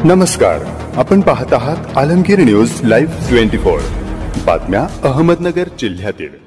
नमस्कार, आपण पाहत आहात आलमगीर न्यूज लाईव्ह 24 बातम्या अहमदनगर जिल्ह्यातील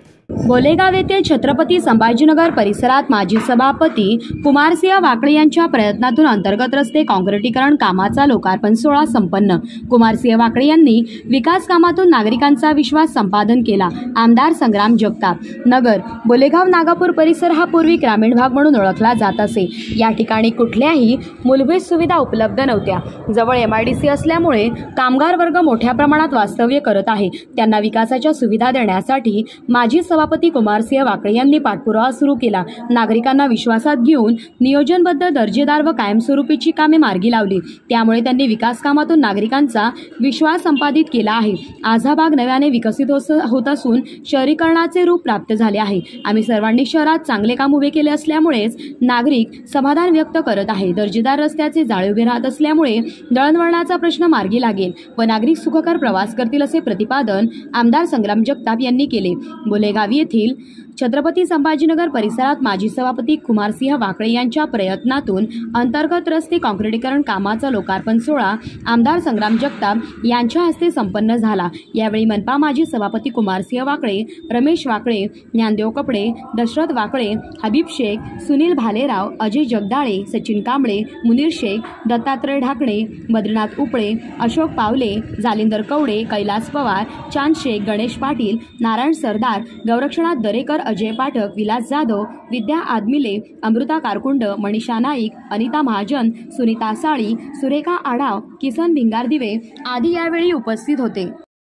बोलेगाव येथे छत्रपती संभाजीनगर परिसरात माजी सभापती कुमारसिंह वाकळे यांच्या प्रयत्नातून अंतर्गत रस्ते काँक्रिटीकरण कामाचा लोकार्पण सोहळा संपन्न। कुमारसिंह वाकळे यांनी विकास कामातून नागरिकांचा विश्वास संपादन केला। आमदार संग्राम जगताप। नगर बोलेगाव नागापूर परिसर हा पूर्वी ग्रामीण भाग म्हणून ओळखला जात असे। या ठिकाणी कुठल्याही मूलभूत सुविधा उपलब्ध नव्हत्या। जवळ MIDC असल्यामुळे कामगार वर्ग मोठ्या प्रमाणात वास्तव्य करत आहे। त्यांना विकासाच्या सुविधा देण्यासाठी माजी सभापती कुमारसिंह वाकळे यांनी पाठपुरावा सुरू केला। नागरिकांना विश्वासात घेऊन नियोजनबद्ध दर्जेदार व कायमस्वरूपीची कामे मार्गी लावली। त्यामुळे त्यांनी विकास कामातून नागरिकांचा विश्वास संपादित केला आहे। आज हा भाग नव्याने विकसित होत असून शहरीकरणाचे रूप प्राप्त झाले आहे। आम्ही सर्वांनी शहरात चांगले काम उभे केले असल्यामुळेच नागरिक समाधान व्यक्त करत आहे। दर्जेदार रस्त्याचे जाळे उभे राहत असल्यामुळे दळणवळणाचा प्रश्न मार्गी लागेल व नागरिक सुखकर प्रवास करतील असे प्रतिपादन आमदार संग्राम जगताप यांनी केले। बोलेगाव येथील छत्रपती संभाजीनगर परिसरात माजी सभापती कुमारसिंह वाकळे यांच्या प्रयत्नातून अंतर्गत रस्ते काँक्रिटीकरण कामाचा लोकार्पण सोहळा आमदार संग्राम जगताप यांच्या हस्ते संपन्न झाला। यावेळी मनपा माजी सभापती कुमारसिंह वाकळे, रमेश वाकळे, ज्ञानदेव कपडे, दशरथ वाकळे, हबीब शेख, सुनील भालेराव, अजय जगदाळे, सचिन कांबळे, मुनीर शेख, दत्तात्रय ढाकणे, बद्रीनाथ उपळे, अशोक पावले, जालिंदर कवडे, कैलास पवार, चांद शेख, गणेश पाटील, नारायण सरदार, गौरक्षनाथ दरेकर, अजय पाठक, विलास जाधव, विद्या आदमिले, अमृता कारकुंड, मनीषा नाईक, अनिता महाजन, सुनीता साळी, सुरेखा आढाव, किसन भिंगारदिवे आदी यावेळी उपस्थित होते।